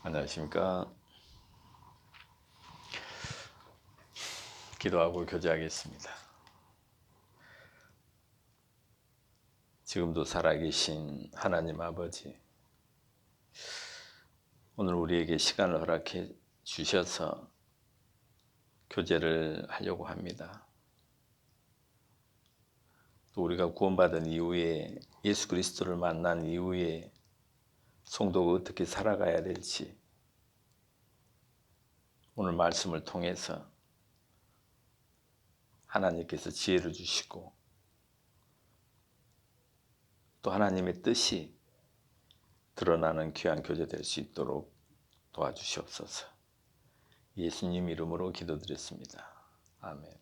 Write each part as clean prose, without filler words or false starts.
안녕하십니까. 기도하고 교제하겠습니다. 지금도 살아계신 하나님 아버지, 오늘 우리에게 시간을 허락해 주셔서 교제를 하려고 합니다. 또 우리가 구원받은 이후에, 예수 그리스도를 만난 이후에 성도가 어떻게 살아가야 될지 오늘 말씀을 통해서 하나님께서 지혜를 주시고 또 하나님의 뜻이 드러나는 귀한 교제 될 수 있도록 도와주시옵소서. 예수님 이름으로 기도드렸습니다. 아멘.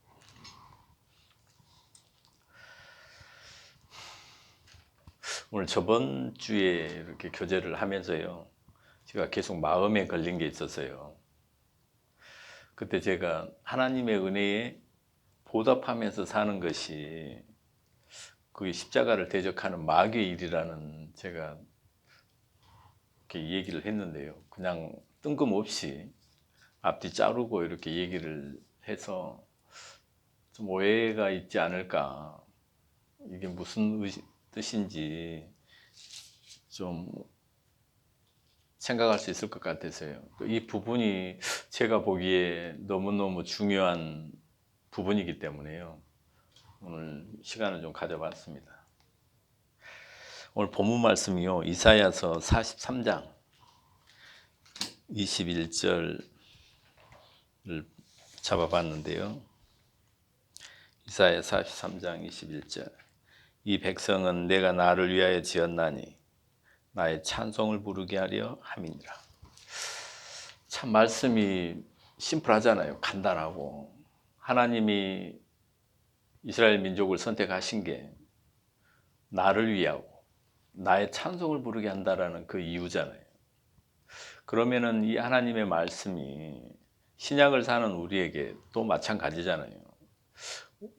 오늘 저번 주에 이렇게 교제를 하면서요, 제가 계속 마음에 걸린 게 있었어요. 그때 제가 하나님의 은혜에 보답하면서 사는 것이 그게 십자가를 대적하는 마귀의 일이라는 제가 이렇게 얘기를 했는데요. 그냥 뜬금없이 앞뒤 자르고 이렇게 얘기를 해서 좀 오해가 있지 않을까, 이게 무슨 뜻인지 좀 생각할 수 있을 것 같아서요. 이 부분이 제가 보기에 너무너무 중요한 부분이기 때문에요. 오늘 시간을 좀 가져봤습니다. 오늘 본문 말씀이요, 이사야서 43장 21절을 잡아봤는데요. 이사야 43장 21절. 이 백성은 내가 나를 위하여 지었나니 나의 찬송을 부르게 하려 함이니라. 참 말씀이 심플하잖아요. 간단하고. 하나님이 이스라엘 민족을 선택하신 게 나를 위하고 나의 찬송을 부르게 한다라는 그 이유잖아요. 그러면은 이 하나님의 말씀이 신약을 사는 우리에게 또 마찬가지잖아요.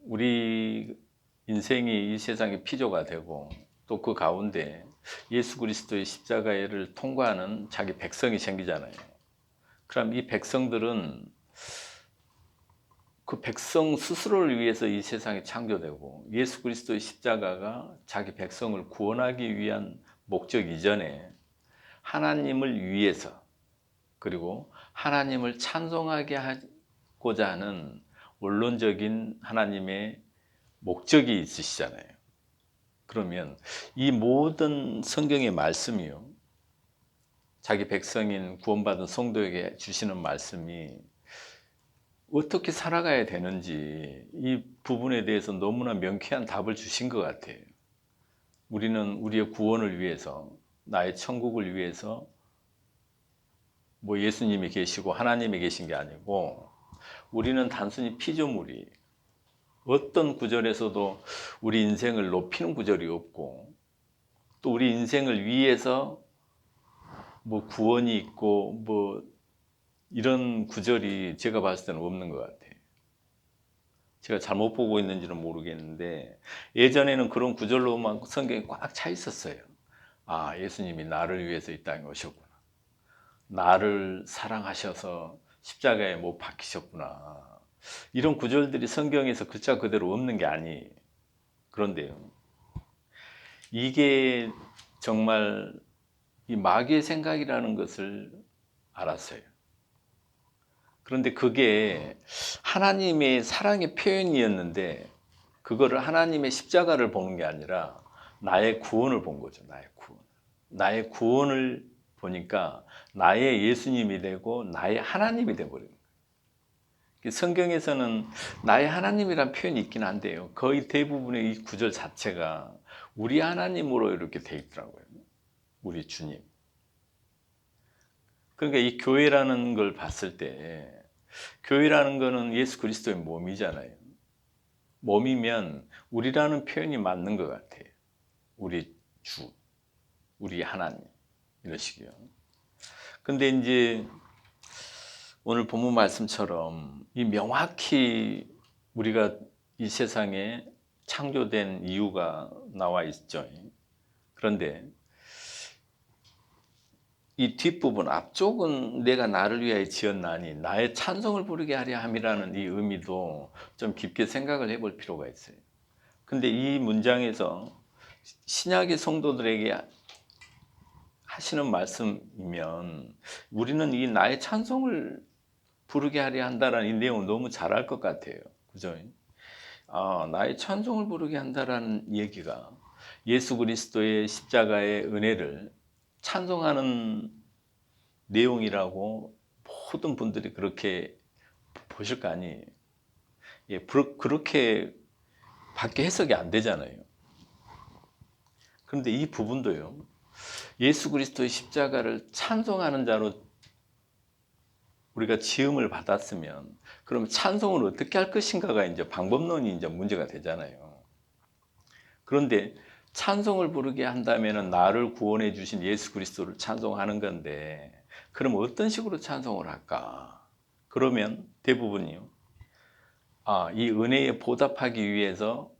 우리 인생이 이 세상의 피조가 되고 또 그 가운데 예수 그리스도의 십자가를 통과하는 자기 백성이 생기잖아요. 그럼 이 백성들은 그 백성 스스로를 위해서 이 세상에 창조되고 예수 그리스도의 십자가가 자기 백성을 구원하기 위한 목적 이전에 하나님을 위해서, 그리고 하나님을 찬송하게 하고자 하는 원론적인 하나님의 목적이 있으시잖아요. 그러면 이 모든 성경의 말씀이요, 자기 백성인 구원받은 성도에게 주시는 말씀이 어떻게 살아가야 되는지 이 부분에 대해서 너무나 명쾌한 답을 주신 것 같아요. 우리는 우리의 구원을 위해서, 나의 천국을 위해서 뭐 예수님이 계시고 하나님이 계신 게 아니고, 우리는 단순히 피조물이, 어떤 구절에서도 우리 인생을 높이는 구절이 없고, 또 우리 인생을 위해서 뭐 구원이 있고 뭐 이런 구절이 제가 봤을 때는 없는 것 같아요. 제가 잘못 보고 있는지는 모르겠는데 예전에는 그런 구절로만 성경이 꽉 차 있었어요. 아, 예수님이 나를 위해서 이 땅에 오셨구나. 나를 사랑하셔서 십자가에 못 박히셨구나. 이런 구절들이 성경에서 글자 그대로 없는 게 아니에요. 그런데요, 이게 정말 이 마귀의 생각이라는 것을 알았어요. 그런데 그게 하나님의 사랑의 표현이었는데 그거를 하나님의 십자가를 보는 게 아니라 나의 구원을 본 거죠. 나의 구원. 나의 구원을 보니까 나의 예수님이 되고 나의 하나님이 되어버린 거예요. 성경에서는 나의 하나님이란 표현이 있긴 한데요, 거의 대부분의 이 구절 자체가 우리 하나님으로 이렇게 돼 있더라고요. 우리 주님. 그러니까 이 교회라는 걸 봤을 때, 교회라는 거는 예수 그리스도의 몸이잖아요. 몸이면 우리라는 표현이 맞는 것 같아요. 우리 주, 우리 하나님, 이런 식이요. 근데 이제 오늘 본문 말씀처럼 이 명확히 우리가 이 세상에 창조된 이유가 나와 있죠. 그런데 이 뒷부분 앞쪽은 내가 나를 위하여 지었나니 나의 찬송을 부르게 하려 함이라는 이 의미도 좀 깊게 생각을 해볼 필요가 있어요. 근데 이 문장에서 신약의 성도들에게 하시는 말씀이면 우리는 이 나의 찬송을 부르게 하려 한다라는 이 내용을 너무 잘 알 것 같아요. 그죠? 나의 찬송을 부르게 한다라는 얘기가 예수 그리스도의 십자가의 은혜를 찬송하는 내용이라고 모든 분들이 그렇게 보실 거 아니에요. 예, 그렇게 밖에 해석이 안 되잖아요. 그런데 이 부분도요, 예수 그리스도의 십자가를 찬송하는 자로 우리가 지음을 받았으면, 그럼 찬송을 어떻게 할 것인가가 이제 방법론이 이제 문제가 되잖아요. 그런데 찬송을 부르게 한다면 나를 구원해 주신 예수 그리스도를 찬송하는 건데, 그럼 어떤 식으로 찬송을 할까? 그러면 대부분이요, 이 은혜에 보답하기 위해서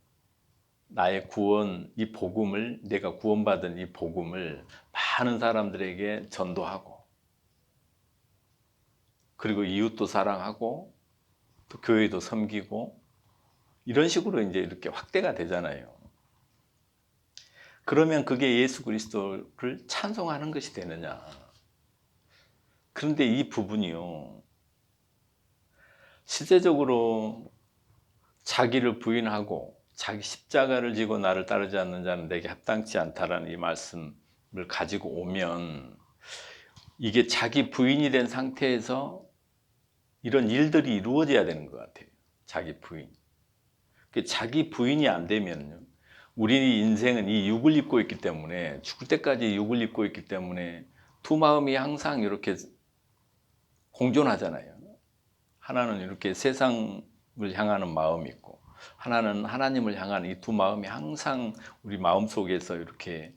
나의 구원, 이 복음을, 내가 구원받은 이 복음을 많은 사람들에게 전도하고, 그리고 이웃도 사랑하고, 또 교회도 섬기고, 이런 식으로 이제 이렇게 확대가 되잖아요. 그러면 그게 예수 그리스도를 찬송하는 것이 되느냐? 그런데 이 부분이요, 실제적으로 자기를 부인하고 자기 십자가를 지고 나를 따르지 않는 자는 내게 합당치 않다라는 이 말씀을 가지고 오면, 이게 자기 부인이 된 상태에서 이런 일들이 이루어져야 되는 것 같아요. 자기 부인. 자기 부인이 안 되면요, 우리 인생은 이 육을 입고 있기 때문에, 죽을 때까지 육을 입고 있기 때문에 두 마음이 항상 이렇게 공존하잖아요. 하나는 이렇게 세상을 향하는 마음이 있고, 하나는 하나님을 향하는 이 두 마음이 항상 우리 마음 속에서 이렇게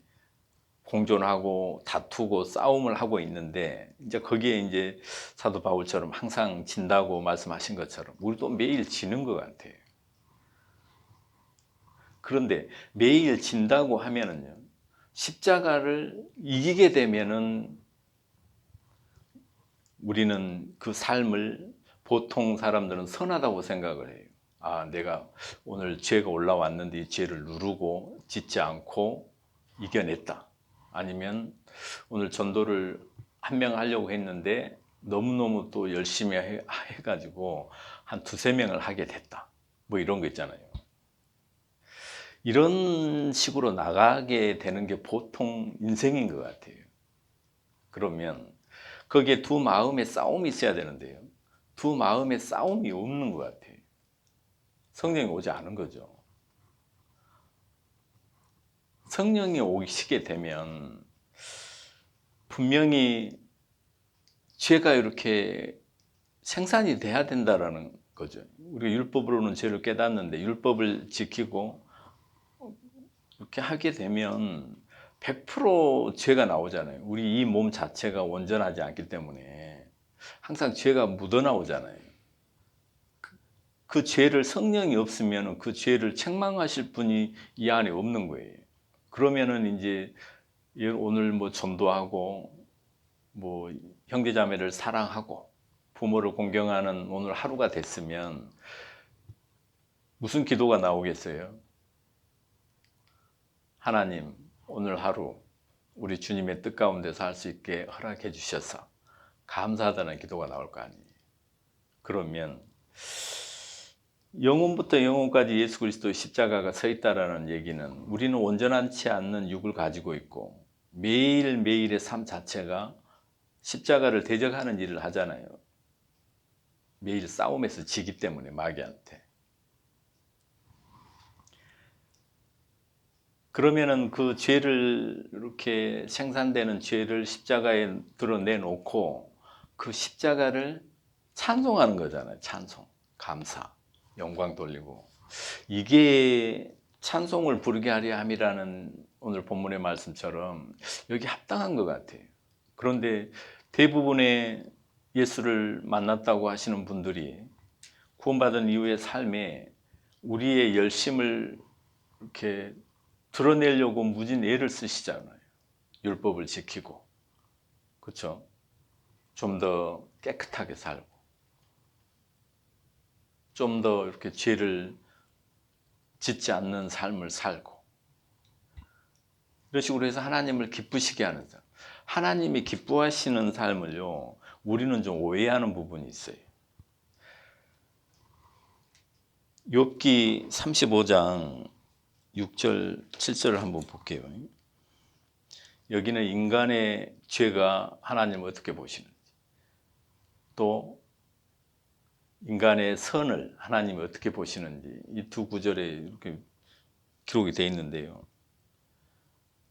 공존하고 다투고 싸움을 하고 있는데, 이제 거기에 이제 사도 바울처럼 항상 진다고 말씀하신 것처럼 우리도 매일 지는 것 같아요. 그런데 매일 진다고 하면은요, 십자가를 이기게 되면은 우리는 그 삶을, 보통 사람들은 선하다고 생각을 해요. 내가 오늘 죄가 올라왔는데 이 죄를 누르고 짓지 않고 이겨냈다. 아니면 오늘 전도를 한 명 하려고 했는데 너무너무 또 열심히 해가지고 한 두세 명을 하게 됐다. 뭐 이런 거 있잖아요. 이런 식으로 나가게 되는 게 보통 인생인 것 같아요. 그러면 거기에 두 마음의 싸움이 있어야 되는데요, 두 마음의 싸움이 없는 것 같아요. 성령이 오지 않은 거죠. 성령이 오시게 되면 분명히 죄가 이렇게 생산이 돼야 된다라는 거죠. 우리가 율법으로는 죄를 깨닫는데 율법을 지키고 이렇게 하게 되면 100% 죄가 나오잖아요. 우리 이 몸 자체가 온전하지 않기 때문에 항상 죄가 묻어나오잖아요. 그 죄를, 성령이 없으면 그 죄를 책망하실 분이 이 안에 없는 거예요. 그러면은 이제 오늘 뭐 전도하고, 뭐 형제자매를 사랑하고, 부모를 공경하는 오늘 하루가 됐으면 무슨 기도가 나오겠어요? 하나님, 오늘 하루 우리 주님의 뜻 가운데서 할 수 있게 허락해 주셔서 감사하다는 기도가 나올 거 아니에요. 그러면 영혼부터 영혼까지 예수 그리스도의 십자가가 서 있다라는 얘기는, 우리는 온전하지 않는 육을 가지고 있고 매일매일의 삶 자체가 십자가를 대적하는 일을 하잖아요. 매일 싸움에서 지기 때문에 마귀한테. 그러면은 그 죄를, 이렇게 생산되는 죄를 십자가에 드러내놓고 그 십자가를 찬송하는 거잖아요. 찬송, 감사, 영광 돌리고. 이게 찬송을 부르게 하려 함이라는 오늘 본문의 말씀처럼 여기 합당한 것 같아요. 그런데 대부분의 예수를 만났다고 하시는 분들이 구원받은 이후의 삶에 우리의 열심을 이렇게 드러내려고 무진 애를 쓰시잖아요. 율법을 지키고, 그렇죠? 좀 더 깨끗하게 살고, 좀 더 이렇게 죄를 짓지 않는 삶을 살고, 이런 식으로 해서 하나님을 기쁘시게 하는 삶. 하나님이 기뻐하시는 삶을요, 우리는 좀 오해하는 부분이 있어요. 욥기 35장 6절, 7절을 한번 볼게요. 여기는 인간의 죄가 하나님을 어떻게 보시는지, 또 인간의 선을 하나님이 어떻게 보시는지, 이 두 구절에 이렇게 기록이 되어 있는데요.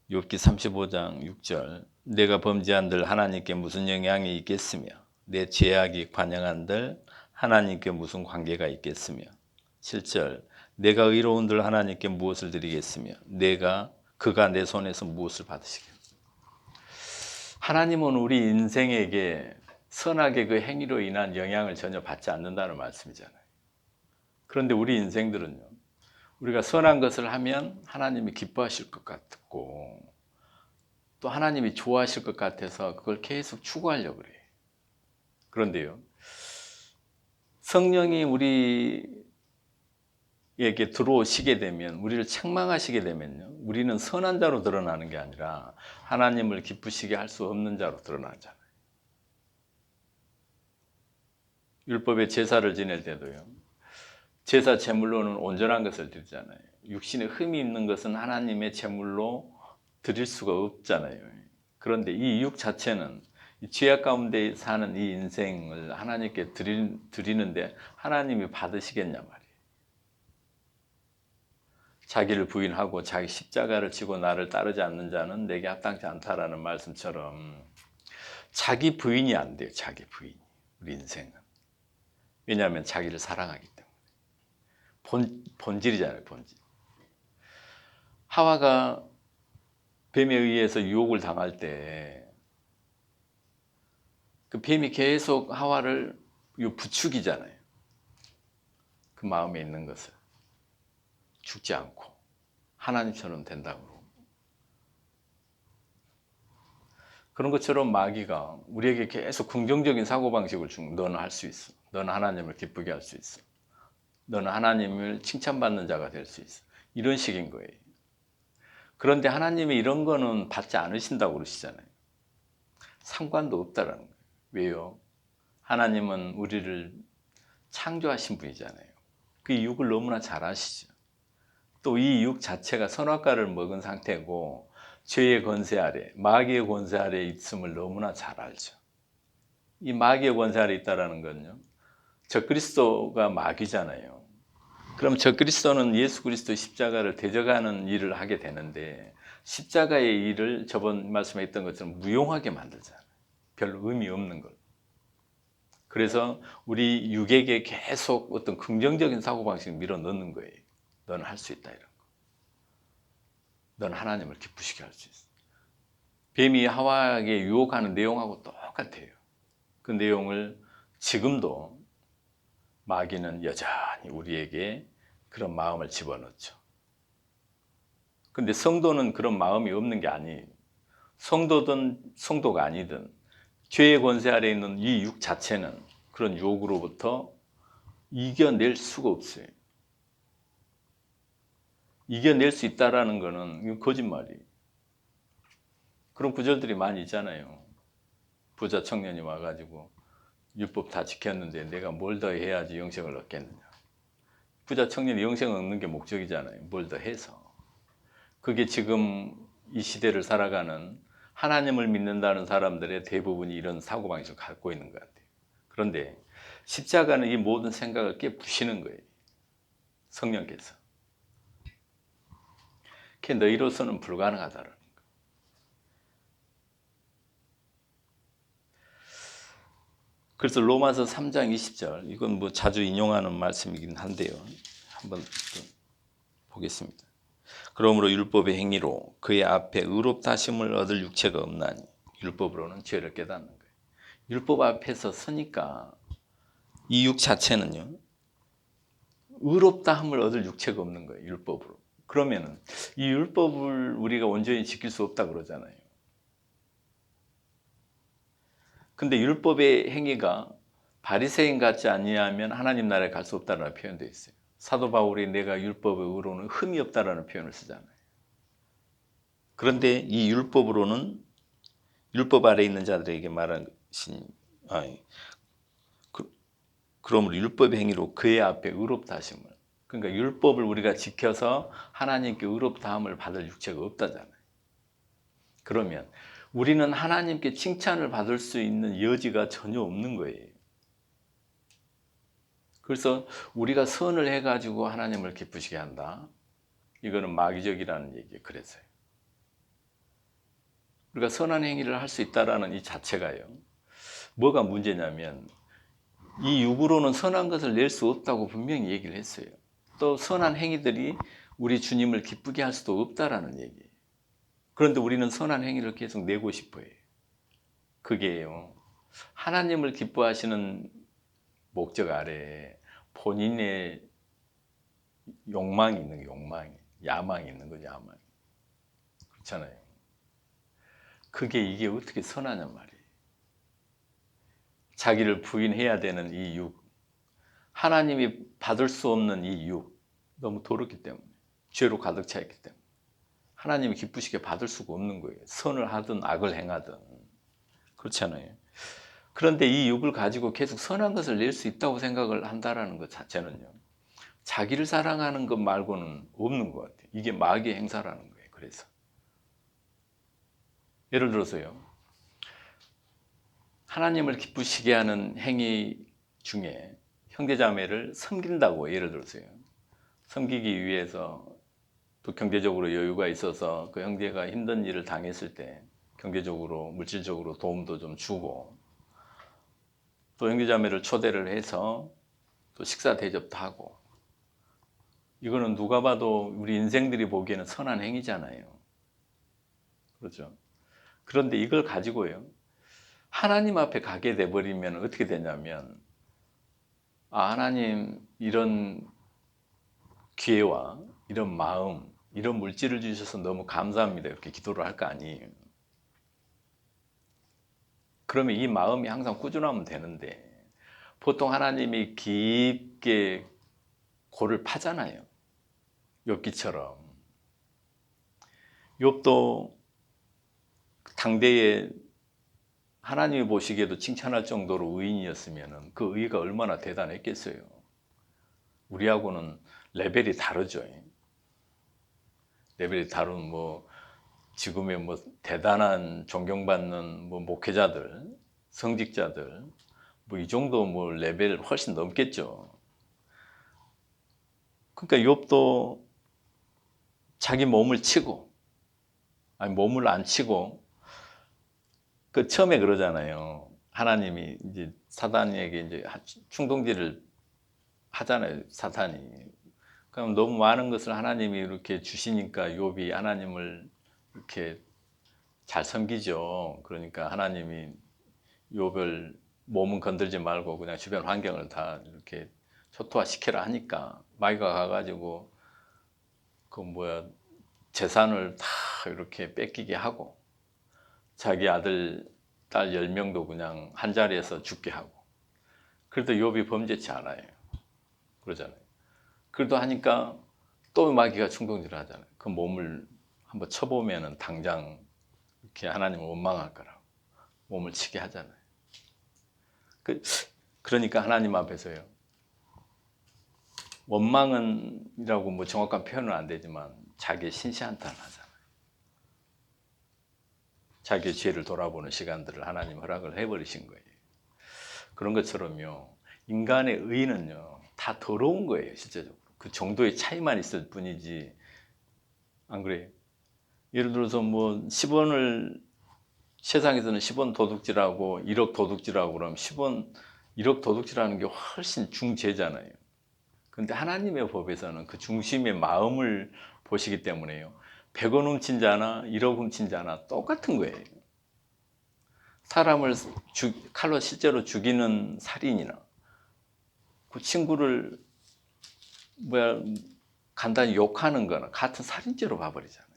욥기 35장 6절, 내가 범죄한들 하나님께 무슨 영향이 있겠으며 내 죄악이 관영한들 하나님께 무슨 관계가 있겠으며, 7절, 내가 의로운들 하나님께 무엇을 드리겠으며 그가 내 손에서 무엇을 받으시겠느냐. 하나님은 우리 인생에게 선악의 그 행위로 인한 영향을 전혀 받지 않는다는 말씀이잖아요. 그런데 우리 인생들은요, 우리가 선한 것을 하면 하나님이 기뻐하실 것 같고, 또 하나님이 좋아하실 것 같아서 그걸 계속 추구하려고 그래요. 그런데요, 성령이 우리에게 들어오시게 되면, 우리를 책망하시게 되면요, 우리는 선한 자로 드러나는 게 아니라 하나님을 기쁘시게 할 수 없는 자로 드러나잖아요. 율법의 제사를 지낼 때도요, 제사 제물로는 온전한 것을 드리잖아요. 육신에 흠이 있는 것은 하나님의 제물로 드릴 수가 없잖아요. 그런데 이 육 자체는 이 죄악 가운데 사는 이 인생을 하나님께 드리는데 하나님이 받으시겠냐 말이에요. 자기를 부인하고 자기 십자가를 지고 나를 따르지 않는 자는 내게 합당치 않다라는 말씀처럼 자기 부인이 안 돼요. 자기 부인이. 우리 인생은. 왜냐하면 자기를 사랑하기 때문에. 본질이잖아요. 본질. 하와가 뱀에 의해서 유혹을 당할 때 그 뱀이 계속 하와를 부추기잖아요. 그 마음에 있는 것을 죽지 않고 하나님처럼 된다고. 그런 것처럼 마귀가 우리에게 계속 긍정적인 사고방식을 주는, 너는 할 수 있어. 너는 하나님을 기쁘게 할 수 있어. 너는 하나님을 칭찬받는 자가 될 수 있어. 이런 식인 거예요. 그런데 하나님이 이런 거는 받지 않으신다고 그러시잖아요. 상관도 없다라는 거예요. 왜요? 하나님은 우리를 창조하신 분이잖아요. 그 육을 너무나 잘 아시죠. 또 이 육 자체가 선악과를 먹은 상태고 죄의 권세 아래, 마귀의 권세 아래 있음을 너무나 잘 알죠. 이 마귀의 권세 아래 있다라는 건요, 적그리스도가 마귀잖아요. 그럼 적그리스도는 예수 그리스도의 십자가를 대적하는 일을 하게 되는데, 십자가의 일을 저번 말씀에 했던 것처럼 무용하게 만들잖아요. 별로 의미 없는 걸. 그래서 우리 육에게 계속 어떤 긍정적인 사고방식을 밀어넣는 거예요. 너는 할 수 있다, 이런 거. 넌 하나님을 기쁘시게 할 수 있어. 뱀이 하와에게 유혹하는 내용하고 똑같아요. 그 내용을 지금도 마귀는 여전히 우리에게 그런 마음을 집어넣죠. 근데 성도는 그런 마음이 없는 게 아니에요. 성도든 성도가 아니든 죄의 권세 아래 있는 이 육 자체는 그런 유혹으로부터 이겨낼 수가 없어요. 이겨낼 수 있다라는 거는 이거 거짓말이에요. 그런 구절들이 많이 있잖아요. 부자 청년이 와가지고 율법 다 지켰는데 내가 뭘 더 해야지 영생을 얻겠느냐. 부자 청년이 영생을 얻는 게 목적이잖아요. 뭘 더 해서. 그게 지금 이 시대를 살아가는 하나님을 믿는다는 사람들의 대부분이 이런 사고방식을 갖고 있는 것 같아요. 그런데 십자가는 이 모든 생각을 깨부시는 거예요. 성령께서. 그게 너희로서는 불가능하다는 거예요. 그래서 로마서 3장 20절, 이건 뭐 자주 인용하는 말씀이긴 한데요. 한번 보겠습니다. 그러므로 율법의 행위로 그의 앞에 의롭다 하심을 얻을 육체가 없나니, 율법으로는 죄를 깨닫는 거예요. 율법 앞에서 서니까 이 육 자체는요, 의롭다 함을 얻을 육체가 없는 거예요. 율법으로. 그러면은 이 율법을 우리가 온전히 지킬 수 없다 그러잖아요. 근데 율법의 행위가 바리새인 같지 아니하면 하나님 나라에 갈 수 없다라는 표현되어 있어요. 사도 바울이 내가 율법의 의로는 흠이 없다라는 표현을 쓰잖아요. 그런데 이 율법으로는 율법 아래 있는 자들에게 말하신 그러므로 율법의 행위로 그의 앞에 의롭다 하심을, 그러니까 율법을 우리가 지켜서 하나님께 의롭다 함을 받을 육체가 없다잖아요. 그러면 우리는 하나님께 칭찬을 받을 수 있는 여지가 전혀 없는 거예요. 그래서 우리가 선을 해가지고 하나님을 기쁘시게 한다, 이거는 마귀적이라는 얘기예요. 그래서요. 우리가 선한 행위를 할 수 있다라는 이 자체가요, 뭐가 문제냐면 이 육으로는 선한 것을 낼 수 없다고 분명히 얘기를 했어요. 또 선한 행위들이 우리 주님을 기쁘게 할 수도 없다라는 얘기예요. 그런데 우리는 선한 행위를 계속 내고 싶어요. 그게요, 하나님을 기뻐하시는 목적 아래에 본인의 욕망이 있는 거예요. 야망이 있는 거죠. 야망. 그렇잖아요. 이게 어떻게 선하냔 말이에요. 자기를 부인해야 되는 이 육, 하나님이 받을 수 없는 이 육, 너무 더럽기 때문에, 죄로 가득 차 있기 때문에 하나님이 기쁘시게 받을 수가 없는 거예요. 선을 하든 악을 행하든. 그렇잖아요. 그런데 이 육을 가지고 계속 선한 것을 낼 수 있다고 생각을 한다는 것 자체는요, 자기를 사랑하는 것 말고는 없는 것 같아요. 이게 마귀의 행사라는 거예요. 그래서 예를 들어서요, 하나님을 기쁘시게 하는 행위 중에 형제자매를 섬긴다고 예를 들어서요, 섬기기 위해서 또 경제적으로 여유가 있어서 그 형제가 힘든 일을 당했을 때 경제적으로 물질적으로 도움도 좀 주고, 또 형제자매를 초대를 해서 또 식사 대접도 하고, 이거는 누가 봐도 우리 인생들이 보기에는 선한 행위잖아요. 그렇죠? 그런데 이걸 가지고요, 하나님 앞에 가게 돼버리면 어떻게 되냐면, 하나님 이런 기회와 이런 마음, 이런 물질을 주셔서 너무 감사합니다, 이렇게 기도를 할 거 아니에요. 그러면 이 마음이 항상 꾸준하면 되는데, 보통 하나님이 깊게 골을 파잖아요. 욥기처럼. 욥도 당대에 하나님이 보시기에도 칭찬할 정도로 의인이었으면 그 의가 얼마나 대단했겠어요. 우리하고는 레벨이 다르죠. 레벨이 다른 지금의 대단한 존경받는 목회자들, 성직자들, 이 정도 레벨 훨씬 넘겠죠. 그러니까 욥도 자기 몸을 치고, 몸을 안 치고, 처음에 그러잖아요. 하나님이 이제 사단에게 이제 충동질을 하잖아요, 사탄이. 그럼 너무 많은 것을 하나님이 이렇게 주시니까 욥이 하나님을 이렇게 잘 섬기죠. 그러니까 하나님이 욥을 몸은 건들지 말고 그냥 주변 환경을 다 이렇게 초토화시키라 하니까 마귀가 가가지고 재산을 다 이렇게 뺏기게 하고, 자기 아들, 딸 10명도 그냥 한 자리에서 죽게 하고, 그래도 욥이 범죄치 않아요. 그러잖아요. 그래도 하니까 또 마귀가 충동질을 하잖아요. 그 몸을 한번 쳐보면은 당장 이렇게 하나님을 원망할 거라고 몸을 치게 하잖아요. 그러니까 하나님 앞에서요, 원망은이라고 정확한 표현은 안 되지만 자기의 신시한탄을 하잖아요. 자기의 죄를 돌아보는 시간들을 하나님 허락을 해버리신 거예요. 그런 것처럼요, 인간의 의는요 다 더러운 거예요. 실제적으로 그 정도의 차이만 있을 뿐이지, 안 그래요? 예를 들어서 10원을 세상에서는 10원 도둑질하고 1억 도둑질하고 그러면 10원 1억 도둑질하는 게 훨씬 중죄잖아요. 근데 하나님의 법에서는 그 중심의 마음을 보시기 때문에요, 100원 훔친 자나 1억 훔친 자나 똑같은 거예요. 사람을 칼로 실제로 죽이는 살인이나 그 친구를 간단히 욕하는 거나 같은 살인죄로 봐버리잖아요.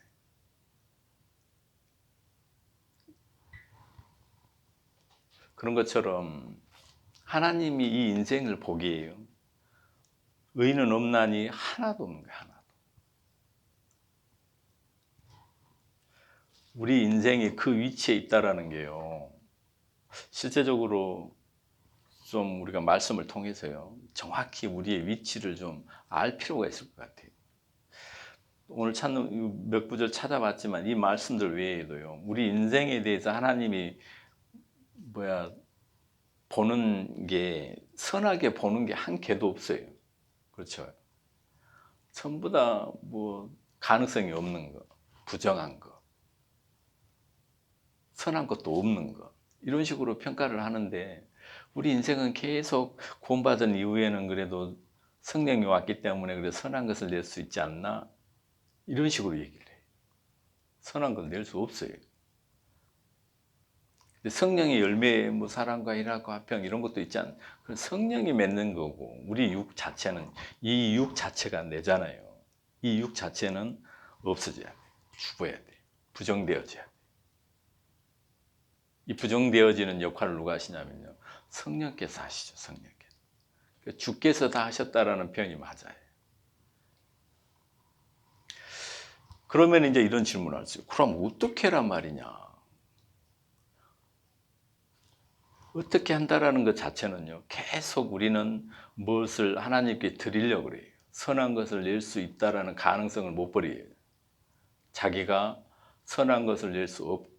그런 것처럼 하나님이 이 인생을 보기에요. 의인은 없나니 하나도 없는 거예요. 하나도. 우리 인생이 그 위치에 있다라는 게요. 실제적으로 좀 우리가 말씀을 통해서요. 정확히 우리의 위치를 좀 알 필요가 있을 것 같아요. 오늘 찾는 몇 구절 찾아봤지만 이 말씀들 외에도요. 우리 인생에 대해서 하나님이 보는 게 선하게 보는 게 한 개도 없어요. 그렇죠? 전부 다 가능성이 없는 거, 부정한 거, 선한 것도 없는 거 이런 식으로 평가를 하는데 우리 인생은 계속 구원받은 이후에는 그래도 성령이 왔기 때문에 그래 선한 것을 낼 수 있지 않나 이런 식으로 얘기를 해요. 선한 걸 낼 수 없어요. 성령의 열매, 사랑과 희락과 화평 이런 것도 있지 않나. 성령이 맺는 거고 우리 육 자체는 이 육 자체가 내잖아요. 이 육 자체는 없어져야 돼. 죽어야 돼. 부정되어져야 돼. 이 부정되어지는 역할을 누가 하시냐면요. 성령께서 하시죠. 성령께서. 주께서 다 하셨다라는 표현이 맞아요. 그러면 이제 이런 질문을 할 수 있어요. 그럼 어떻게 하란 말이냐? 어떻게 한다라는 것 자체는요. 계속 우리는 무엇을 하나님께 드리려고 그래요. 선한 것을 낼 수 있다라는 가능성을 못 버려요. 자기가 선한 것을 낼 수 없고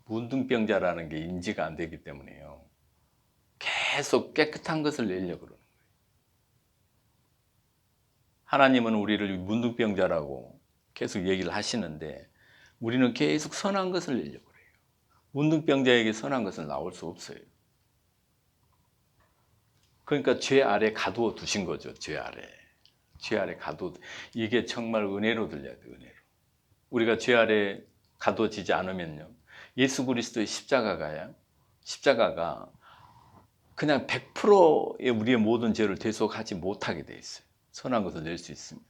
문둥병자라는 게 인지가 안 되기 때문에요. 계속 깨끗한 것을 내려고 그러는 거예요. 하나님은 우리를 문둥병자라고 계속 얘기를 하시는데 우리는 계속 선한 것을 내려고 그래요. 문둥병자에게 선한 것은 나올 수 없어요. 그러니까 죄 아래 가두어 두신 거죠. 죄 아래 가두어. 이게 정말 은혜로 들려야 돼요. 은혜로. 우리가 죄 아래 가두어지지 않으면요. 예수 그리스도의 십자가가 그냥 100%의 우리의 모든 죄를 대속하지 못하게 돼 있어요. 선한 것을 낼 수 있습니다.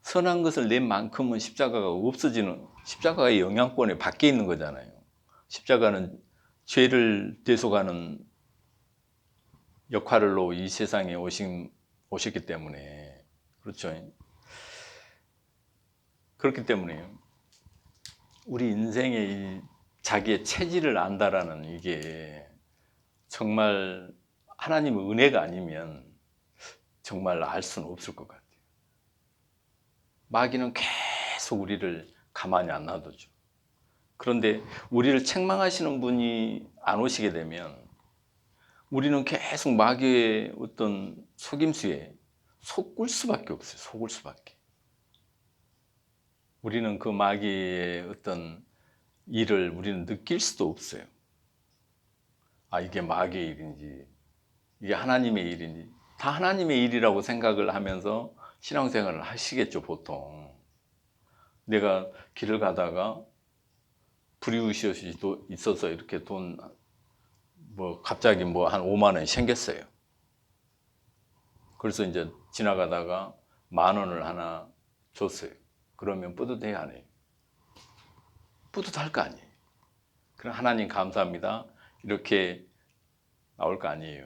선한 것을 낸 만큼은 십자가가 없어지는, 십자가의 영향권에 밖에 있는 거잖아요. 십자가는 죄를 대속하는 역할로 이 세상에 오셨기 때문에. 그렇죠. 그렇기 때문에 우리 인생의 이 자기의 체질을 안다라는 이게 정말 하나님의 은혜가 아니면 정말 알 수는 없을 것 같아요. 마귀는 계속 우리를 가만히 안 놔두죠. 그런데 우리를 책망하시는 분이 안 오시게 되면 우리는 계속 마귀의 어떤 속임수에 속을 수밖에 없어요. 속을 수밖에. 우리는 그 마귀의 어떤 일을 우리는 느낄 수도 없어요. 아, 이게 마귀의 일인지, 이게 하나님의 일인지, 다 하나님의 일이라고 생각을 하면서 신앙생활을 하시겠죠, 보통. 내가 길을 가다가 불이웃이 있어서 이렇게 갑자기 한 5만 원이 생겼어요. 그래서 이제 지나가다가 10,000원을 하나 줬어요. 그러면 뿌듯해야 안 해요? 뿌듯할 거 아니에요. 그럼 하나님 감사합니다. 이렇게 나올 거 아니에요.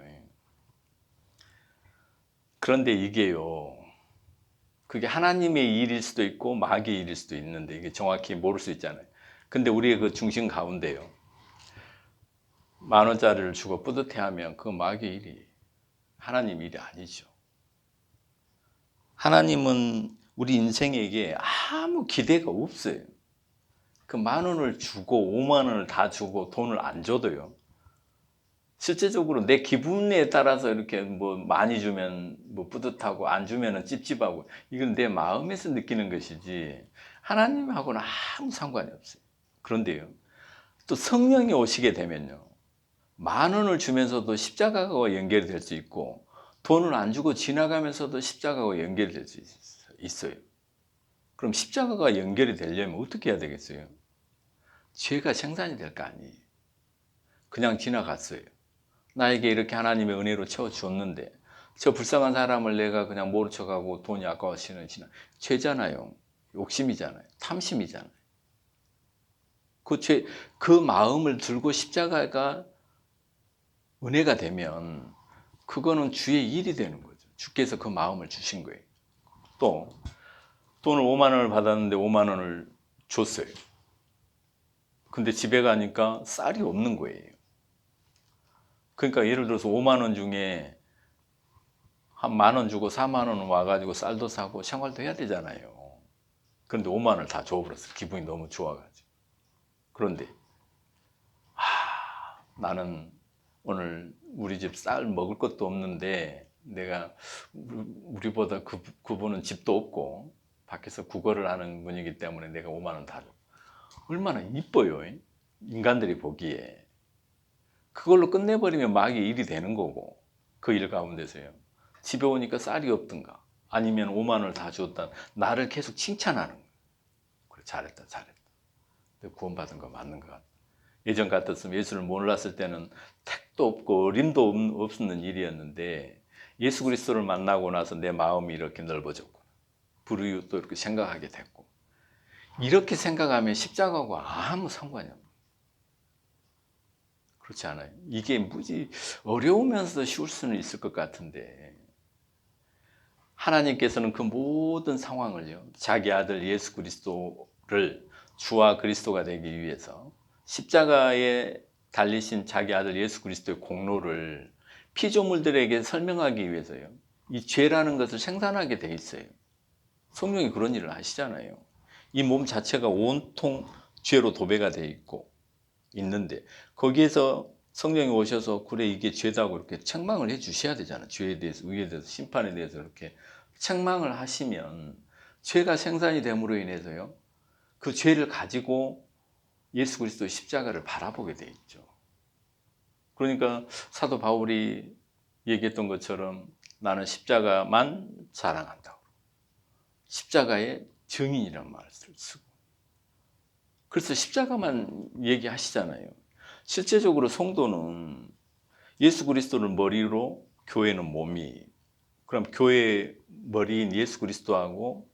그런데 이게요. 그게 하나님의 일일 수도 있고 마귀의 일일 수도 있는데 이게 정확히 모를 수 있잖아요. 근데 우리의 그 중심 가운데요. 10,000원짜리를 주고 뿌듯해하면 그거 마귀의 일이 하나님 일이 아니죠. 하나님은 우리 인생에게 아무 기대가 없어요. 그 10,000원을 주고 50,000원을 다 주고 돈을 안 줘도요. 실제적으로 내 기분에 따라서 이렇게 많이 주면 뿌듯하고 안 주면 찝찝하고 이건 내 마음에서 느끼는 것이지 하나님하고는 아무 상관이 없어요. 그런데요. 또 성령이 오시게 되면요. 10,000원을 주면서도 십자가가 연결이 될 수 있고 돈을 안 주고 지나가면서도 십자가가 연결이 될 수 있어요. 그럼 십자가가 연결이 되려면 어떻게 해야 되겠어요? 죄가 생산이 될 거 아니에요. 그냥 지나갔어요. 나에게 이렇게 하나님의 은혜로 채워주었는데 저 불쌍한 사람을 내가 그냥 모른 척하고 돈이 아까워지는 죄잖아요. 욕심이잖아요. 탐심이잖아요. 그 마음을 들고 십자가가 은혜가 되면 그거는 주의 일이 되는 거죠. 주께서 그 마음을 주신 거예요. 또 돈을 5만 원을 받았는데 5만 원을 줬어요. 근데 집에 가니까 쌀이 없는 거예요. 그러니까 예를 들어서 5만 원 중에 한 만 원 주고 4만 원 와가지고 쌀도 사고 생활도 해야 되잖아요. 그런데 5만 원을 다 줘버렸어요. 기분이 너무 좋아가지고. 그런데 나는 오늘 우리 집 쌀 먹을 것도 없는데 내가 우리보다 그분은 집도 없고 밖에서 국어를 하는 분이기 때문에 내가 5만 원 다 줘. 얼마나 이뻐요. 인간들이 보기에. 그걸로 끝내버리면 마귀 일이 되는 거고 그 일 가운데서요. 집에 오니까 쌀이 없든가 아니면 5만 원을 다 줬다. 나를 계속 칭찬하는 거예요. 그래, 잘했다 잘했다. 구원받은 거 맞는 것 같아. 예전 같았으면 예수를 몰랐을 때는 택도 없고 어림도 없는 일이었는데 예수 그리스도를 만나고 나서 내 마음이 이렇게 넓어졌고 불의도 이렇게 생각하게 됐고 이렇게 생각하면 십자가하고 아무 상관이 없어요. 그렇지 않아요? 이게 무지 어려우면서 쉬울 수는 있을 것 같은데 하나님께서는 그 모든 상황을요 자기 아들 예수 그리스도를 주와 그리스도가 되기 위해서 십자가에 달리신 자기 아들 예수 그리스도의 공로를 피조물들에게 설명하기 위해서요 이 죄라는 것을 생산하게 돼 있어요. 성령이 그런 일을 하시잖아요. 이 몸 자체가 온통 죄로 도배가 돼 있고 있는데 거기에서 성령이 오셔서 그래 이게 죄다고 이렇게 책망을 해 주셔야 되잖아요. 죄에 대해서 의에 대해서 심판에 대해서 이렇게 책망을 하시면 죄가 생산이 됨으로 인해서요 그 죄를 가지고 예수 그리스도의 십자가를 바라보게 돼 있죠. 그러니까 사도 바울이 얘기했던 것처럼 나는 십자가만 자랑한다고. 십자가의 증인이라는 말을 쓰고 그래서 십자가만 얘기하시잖아요. 실제적으로 성도는 예수 그리스도를 머리로 교회는 몸이 그럼 교회 머리인 예수 그리스도하고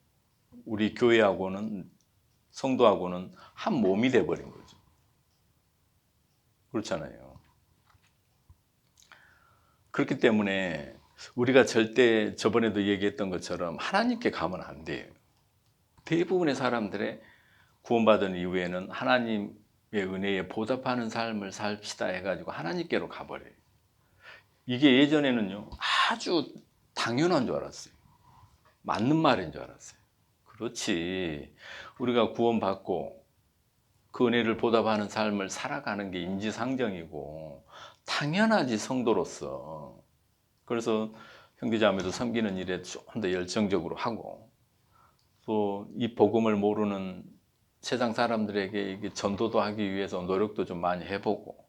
우리 교회하고는 성도하고는 한 몸이 돼버린 거죠. 그렇잖아요. 그렇기 때문에 우리가 절대 저번에도 얘기했던 것처럼 하나님께 가면 안 돼요. 대부분의 사람들의 구원받은 이후에는 하나님의 은혜에 보답하는 삶을 삽시다 해가지고 하나님께로 가버려요. 이게 예전에는요 아주 당연한 줄 알았어요. 맞는 말인 줄 알았어요. 그렇지. 우리가 구원받고 그 은혜를 보답하는 삶을 살아가는 게 인지상정이고 당연하지 성도로서. 그래서 형제자매도 섬기는 일에 좀 더 열정적으로 하고 또 이 복음을 모르는 세상 사람들에게 이게 전도도 하기 위해서 노력도 좀 많이 해보고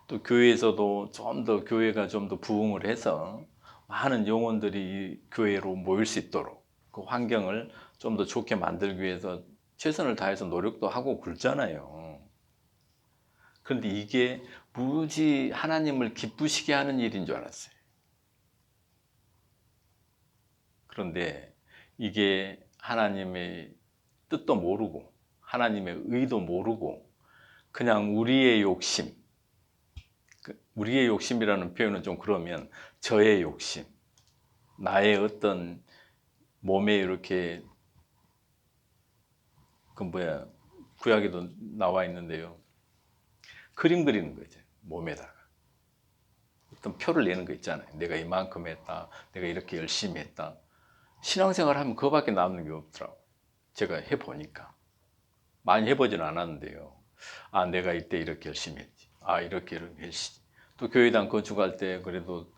또 교회에서도 좀 더 교회가 좀 더 부흥을 해서 많은 영혼들이 교회로 모일 수 있도록 그 환경을 좀 더 좋게 만들기 위해서 최선을 다해서 노력도 하고 그러잖아요. 그런데 이게 무지 하나님을 기쁘시게 하는 일인 줄 알았어요. 그런데 이게 하나님의 뜻도 모르고 하나님의 의도 모르고 그냥 우리의 욕심, 우리의 욕심이라는 표현은 좀 그러면 저의 욕심, 나의 어떤 몸에 이렇게 구약에도 나와 있는데요. 그림 그리는 거죠. 몸에다가. 어떤 표를 내는 거 있잖아요. 내가 이만큼 했다. 내가 이렇게 열심히 했다. 신앙생활 하면 그거밖에 남는 게 없더라고요. 제가 해보니까. 많이 해보지는 않았는데요. 아, 내가 이때 이렇게 열심히 했지. 아, 이렇게 했지. 또 교회당 건축할 때 그래도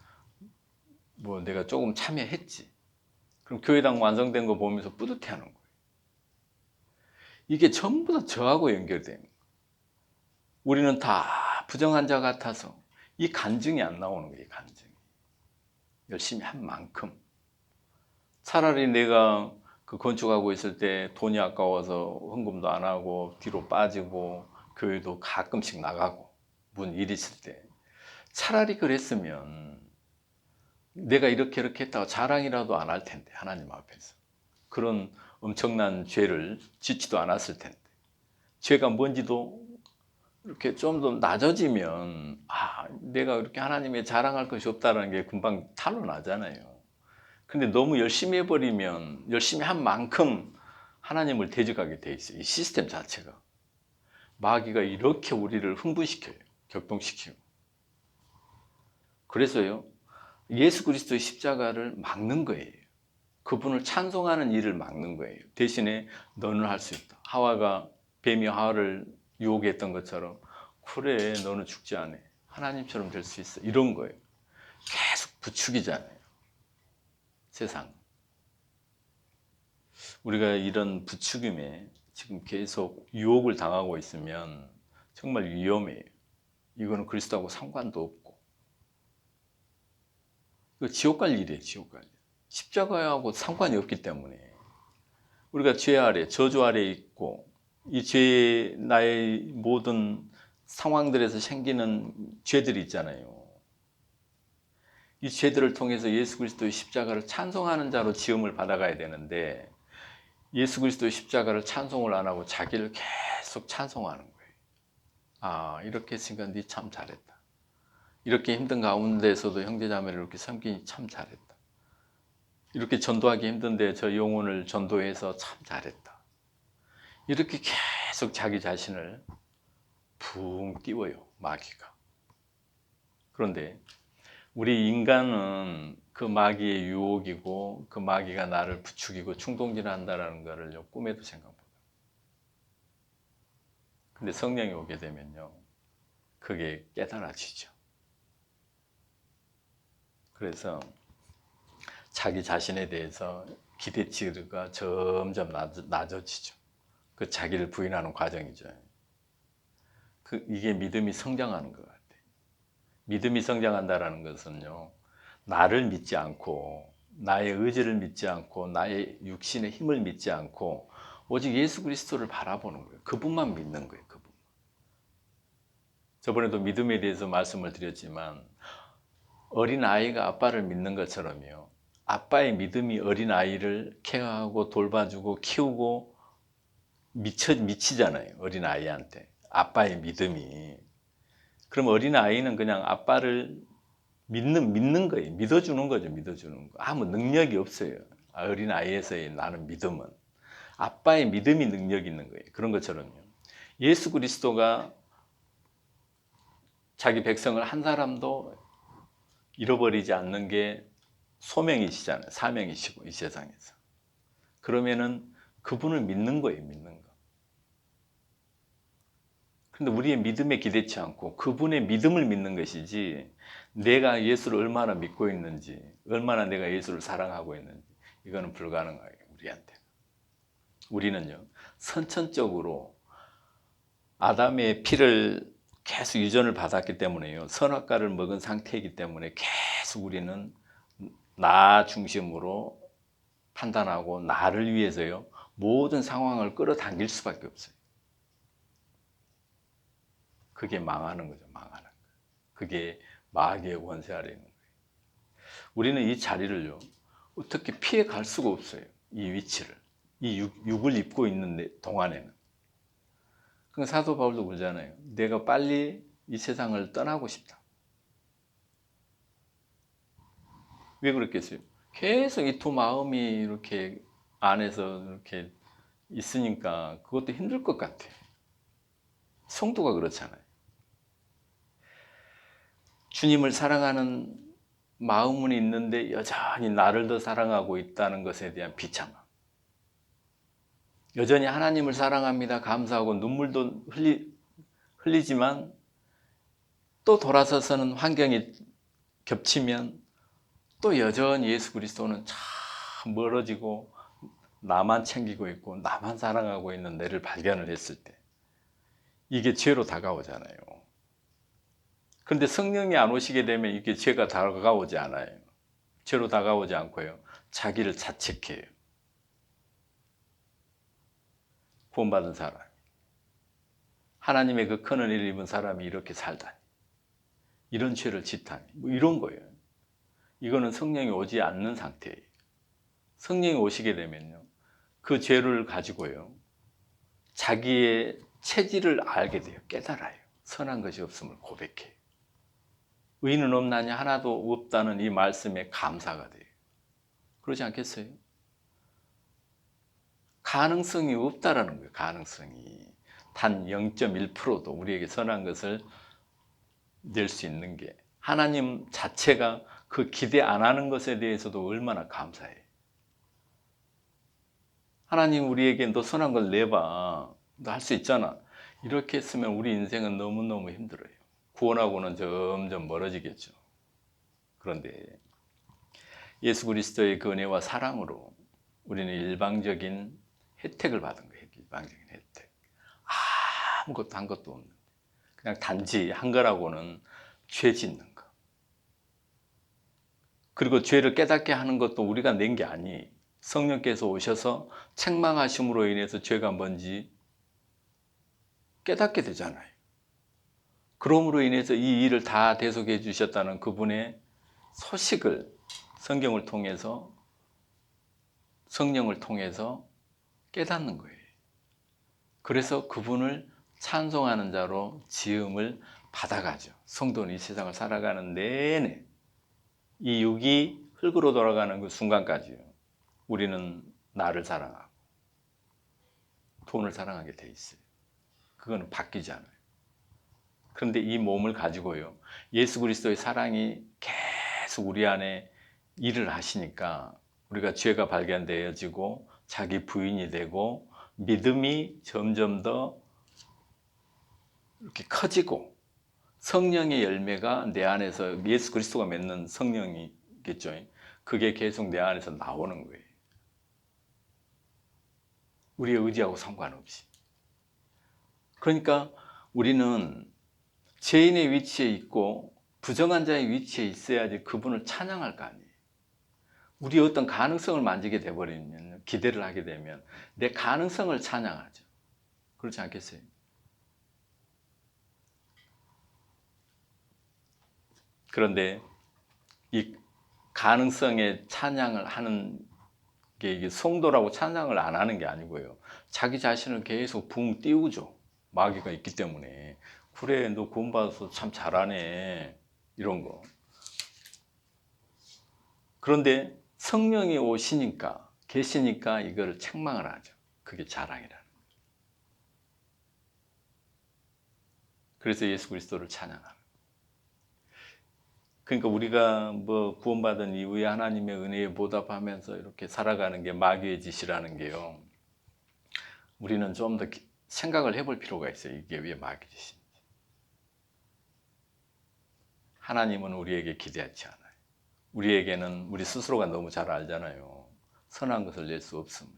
뭐 내가 조금 참여했지. 그럼 교회당 완성된 거 보면서 뿌듯해하는 거예요. 이게 전부 다 저하고 연결된 거예요. 우리는 다 부정한 자 같아서 이 간증이 안 나오는 거예요. 이 간증이. 열심히 한 만큼. 차라리 내가 그 건축하고 있을 때 돈이 아까워서 헌금도 안 하고 뒤로 빠지고 교회도 가끔씩 나가고 무슨 일 있을 때 차라리 그랬으면 내가 이렇게 했다고 자랑이라도 안 할 텐데 하나님 앞에서 그런 엄청난 죄를 짓지도 않았을 텐데 죄가 뭔지도 이렇게 좀 더 낮아지면 내가 이렇게 하나님의 자랑할 것이 없다는 게 금방 탄로나잖아요. 근데 너무 열심히 해버리면 열심히 한 만큼 하나님을 대적하게 돼 있어요. 이 시스템 자체가. 마귀가 이렇게 우리를 흥분시켜요. 격동시키고. 그래서요, 예수 그리스도의 십자가를 막는 거예요. 그분을 찬송하는 일을 막는 거예요. 대신에 너는 할 수 있다. 하와가 뱀이 하와를 유혹했던 것처럼 그래 너는 죽지 않아. 하나님처럼 될 수 있어. 이런 거예요. 계속 부추기잖아요. 세상. 우리가 이런 부추김에 지금 계속 유혹을 당하고 있으면 정말 위험해요. 이거는 그리스도하고 상관도 없고. 이거 지옥 갈 일이에요. 지옥 갈 일. 십자가하고 상관이 없기 때문에 우리가 죄 아래, 저주 아래 있고 이 죄의 나의 모든 상황들에서 생기는 죄들이 있잖아요. 이 죄들을 통해서 예수 그리스도의 십자가를 찬송하는 자로 지음을 받아가야 되는데 예수 그리스도의 십자가를 찬송을 안 하고 자기를 계속 찬송하는 거예요. 이렇게 했으니까 네 참 잘했다. 이렇게 힘든 가운데서도 형제자매를 이렇게 섬기니 참 잘했다. 이렇게 전도하기 힘든데 저 영혼을 전도해서 참 잘했다. 이렇게 계속 자기 자신을 붕 띄워요, 마귀가. 그런데 우리 인간은 그 마귀의 유혹이고 그 마귀가 나를 부추기고 충동질한다는 것을 꿈에도 생각 못해요. 근데 성령이 오게 되면요, 그게 깨달아지죠. 그래서 자기 자신에 대해서 기대치가 점점 낮아지죠. 그 자기를 부인하는 과정이죠. 이게 믿음이 성장하는 것 같아요. 믿음이 성장한다는 것은요, 나를 믿지 않고 나의 의지를 믿지 않고 나의 육신의 힘을 믿지 않고 오직 예수 그리스도를 바라보는 거예요. 그분만 믿는 거예요. 그분. 저번에도 믿음에 대해서 말씀을 드렸지만 어린아이가 아빠를 믿는 것처럼요, 아빠의 믿음이 어린아이를 케어하고 돌봐주고 키우고 미치잖아요. 어린아이한테 아빠의 믿음이. 그럼 어린아이는 그냥 아빠를 믿는 거예요. 믿어주는 거죠. 믿어주는 거. 아무 능력이 없어요. 어린아이에서의 나는 믿음은 아빠의 믿음이 능력 있는 거예요. 그런 것처럼요, 예수 그리스도가 자기 백성을 한 사람도 잃어버리지 않는 게 소명이시잖아요. 사명이시고 이 세상에서. 그러면은 그분을 믿는 거예요. 믿는 거. 근데 우리의 믿음에 기대치 않고 그분의 믿음을 믿는 것이지, 내가 예수를 얼마나 믿고 있는지, 얼마나 내가 예수를 사랑하고 있는지, 이거는 불가능해요. 우리한테. 우리는요, 선천적으로 아담의 피를 계속 유전을 받았기 때문에요, 선악과를 먹은 상태이기 때문에 계속 우리는 나 중심으로 판단하고 나를 위해서요, 모든 상황을 끌어당길 수밖에 없어요. 그게 망하는 거죠. 망하는 거. 그게 마귀의 권세 아래 있는 거예요. 우리는 이 자리를요, 어떻게 피해 갈 수가 없어요. 이 위치를. 이 육을 입고 있는 동안에는. 그 사도 바울도 그러잖아요. 내가 빨리 이 세상을 떠나고 싶다. 왜 그랬겠어요? 계속 이 두 마음이 이렇게 안에서 이렇게 있으니까 그것도 힘들 것 같아요. 성도가 그렇잖아요. 주님을 사랑하는 마음은 있는데 여전히 나를 더 사랑하고 있다는 것에 대한 비참함. 여전히 하나님을 사랑합니다. 감사하고 눈물도 흘리지만 또 돌아서서는 환경이 겹치면 또 여전히 예수 그리스도는 참 멀어지고 나만 챙기고 있고 나만 사랑하고 있는 내를 발견을 했을 때 이게 죄로 다가오잖아요. 그런데 성령이 안 오시게 되면 이게 죄가 다가오지 않아요. 죄로 다가오지 않고요, 자기를 자책해요. 구원받은 사람, 하나님의 그 큰 은혜를 입은 사람이 이렇게 살다니, 이런 죄를 짓다니, 뭐 이런 거예요. 이거는 성령이 오지 않는 상태예요. 성령이 오시게 되면요, 그 죄를 가지고요, 자기의 체질을 알게 돼요. 깨달아요. 선한 것이 없음을 고백해. 의인은 없나니 하나도 없다는 이 말씀에 감사가 돼요. 그러지 않겠어요? 가능성이 없다라는 거예요. 가능성이. 단 0.1%도 우리에게 선한 것을 낼 수 있는 게, 하나님 자체가 그 기대 안 하는 것에 대해서도 얼마나 감사해. 하나님 우리에게 너 선한 걸 내봐. 너 할 수 있잖아. 이렇게 했으면 우리 인생은 너무너무 힘들어요. 구원하고는 점점 멀어지겠죠. 그런데 예수 그리스도의 그 은혜와 사랑으로 우리는 일방적인 혜택을 받은 거예요. 일방적인 혜택. 아무것도 한 것도 없는데 그냥 단지 한 거라고는 죄 짓는 거. 그리고 죄를 깨닫게 하는 것도 우리가 낸 게 아니, 성령께서 오셔서 책망하심으로 인해서 죄가 뭔지 깨닫게 되잖아요. 그러므로 인해서 이 일을 다 대속해 주셨다는 그분의 소식을 성경을 통해서, 성령을 통해서 깨닫는 거예요. 그래서 그분을 찬송하는 자로 지음을 받아가죠. 성도는 이 세상을 살아가는 내내 이 육이 흙으로 돌아가는 그 순간까지요, 우리는 나를 사랑하고 돈을 사랑하게 돼 있어요. 그거는 바뀌지 않아요. 그런데 이 몸을 가지고요, 예수 그리스도의 사랑이 계속 우리 안에 일을 하시니까 우리가 죄가 발견되어지고 자기 부인이 되고 믿음이 점점 더 이렇게 커지고, 성령의 열매가 내 안에서, 예수 그리스도가 맺는 성령이겠죠, 그게 계속 내 안에서 나오는 거예요. 우리의 의지하고 상관없이. 그러니까 우리는 죄인의 위치에 있고 부정한 자의 위치에 있어야지 그분을 찬양할 거 아니에요. 우리 어떤 가능성을 만지게 돼버리면, 기대를 하게 되면 내 가능성을 찬양하죠. 그렇지 않겠어요? 그런데 이 가능성에 찬양을 하는 게, 이게 성도라고 찬양을 안 하는 게 아니고요, 자기 자신을 계속 붕 띄우죠. 마귀가 있기 때문에. 그래, 너 구원받아서 참 잘하네, 이런 거. 그런데 성령이 오시니까, 계시니까 이걸 책망을 하죠. 그게 자랑이라는 거예요. 그래서 예수 그리스도를 찬양하는 거예요. 그러니까 우리가 뭐 구원받은 이후에 하나님의 은혜에 보답하면서 이렇게 살아가는 게 마귀의 짓이라는 게요, 우리는 좀 더 생각을 해볼 필요가 있어요. 이게 왜 마귀 짓인지. 하나님은 우리에게 기대하지 않아요. 우리에게는 우리 스스로가 너무 잘 알잖아요. 선한 것을 낼 수 없음을.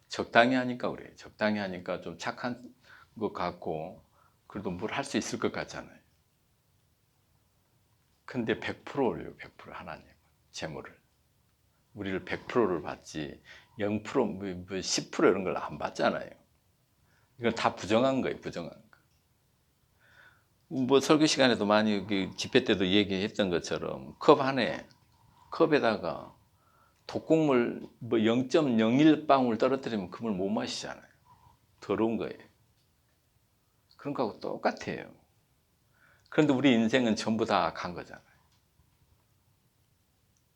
적당히 하니까 그래요. 적당히 하니까 좀 착한 것 같고 그래도 뭘 할 수 있을 것 같잖아요. 근데 100% 올려요. 100% 하나님은 재물을. 우리를 100%를 받지 0%, 10% 이런 걸 안 받잖아요. 이건 다 부정한 거예요. 부정한 거. 뭐 설교 시간에도 많이 집회 때도 얘기했던 것처럼 컵 안에, 컵에다가 독곡물 뭐 0.01방울 떨어뜨리면 그 물 못 마시잖아요. 더러운 거예요. 그런 거하고 똑같아요. 그런데 우리 인생은 전부 다 악한 거잖아요.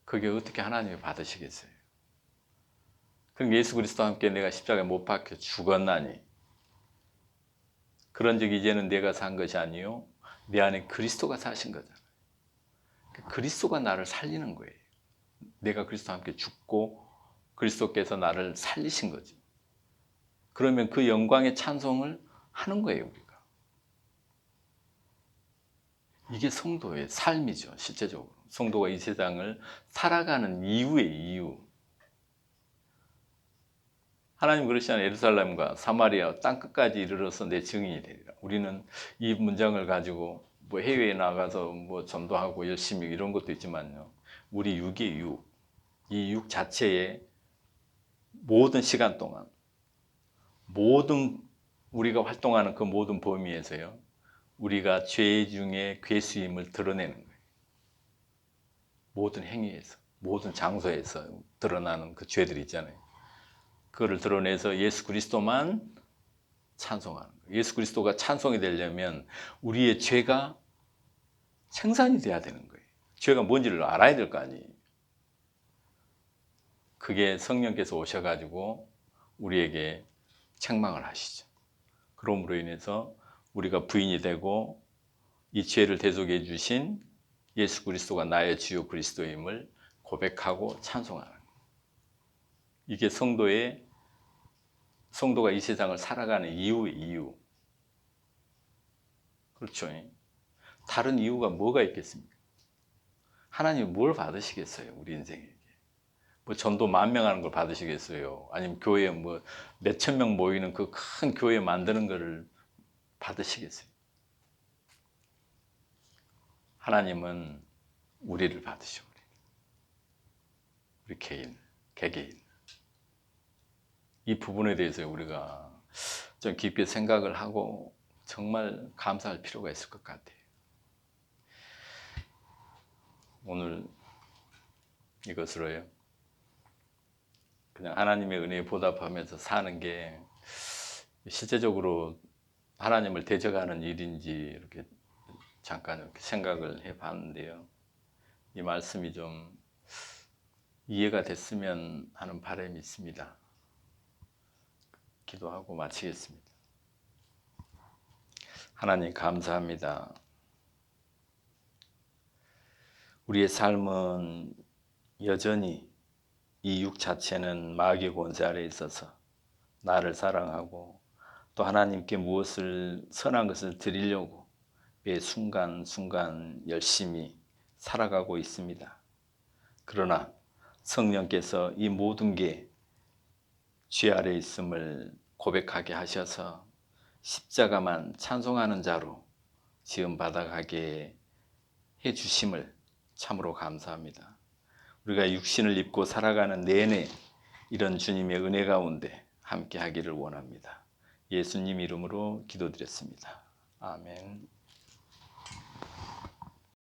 그게 어떻게 하나님이 받으시겠어요? 그럼 예수 그리스도와 함께 내가 십자가에 못 박혀 죽었나니, 그런즉 이제는 내가 산 것이 아니요 내 안에 그리스도가 사신 거잖아요. 그리스도가 나를 살리는 거예요. 내가 그리스도와 함께 죽고 그리스도께서 나를 살리신 거지. 그러면 그 영광의 찬송을 하는 거예요, 우리가. 이게 성도의 삶이죠, 실제적으로. 성도가 이 세상을 살아가는 이유의 이유. 하나님 그러시잖아요. 예루살렘과 사마리아 땅끝까지 이르러서 내 증인이 되리라. 우리는 이 문장을 가지고 뭐 해외에 나가서 뭐 전도하고 열심히 이런 것도 있지만요, 우리 육의 육, 이 육 자체에 모든 시간 동안, 모든 우리가 활동하는 그 모든 범위에서요, 우리가 죄 중에 괴수임을 드러내는 거예요. 모든 행위에서, 모든 장소에서 드러나는 그 죄들이 있잖아요. 그거를 드러내서 예수 그리스도만 찬송하는 거예요. 예수 그리스도가 찬송이 되려면 우리의 죄가 생산이 돼야 되는 거예요. 죄가 뭔지를 알아야 될 거 아니에요. 그게 성령께서 오셔가지고 우리에게 책망을 하시죠. 그러므로 인해서 우리가 부인이 되고 이 죄를 대속해 주신 예수 그리스도가 나의 주요 그리스도임을 고백하고 찬송하는 거예요. 이게 성도가 이 세상을 살아가는 이유. 그렇죠. 다른 이유가 뭐가 있겠습니까? 하나님 뭘 받으시겠어요? 우리 인생에게. 뭐 전도 10,000명 걸 받으시겠어요? 아니면 교회에 뭐 몇천 명 모이는 그 큰 교회 만드는 거를 받으시겠어요? 하나님은 우리를 받으셔. 우리 개개인. 이 부분에 대해서 우리가 좀 깊게 생각을 하고 정말 감사할 필요가 있을 것 같아요. 오늘 이것으로요. 그냥 하나님의 은혜에 보답하면서 사는 게 실제적으로 하나님을 대적하는 일인지 이렇게 잠깐 이렇게 생각을 해봤는데요. 이 말씀이 좀 이해가 됐으면 하는 바람이 있습니다. 기도하고 마치겠습니다. 하나님 감사합니다. 우리의 삶은 여전히 이 육 자체는 마귀의 권세 아래에 있어서 나를 사랑하고 또 하나님께 무엇을 선한 것을 드리려고 매 순간순간 열심히 살아가고 있습니다. 그러나 성령께서 이 모든 게 죄 아래에 있음을 고백하게 하셔서 십자가만 찬송하는 자로 지음받아가게 해주심을 참으로 감사합니다. 우리가 육신을 입고 살아가는 내내 이런 주님의 은혜 가운데 함께 하기를 원합니다. 예수님 이름으로 기도드렸습니다. 아멘.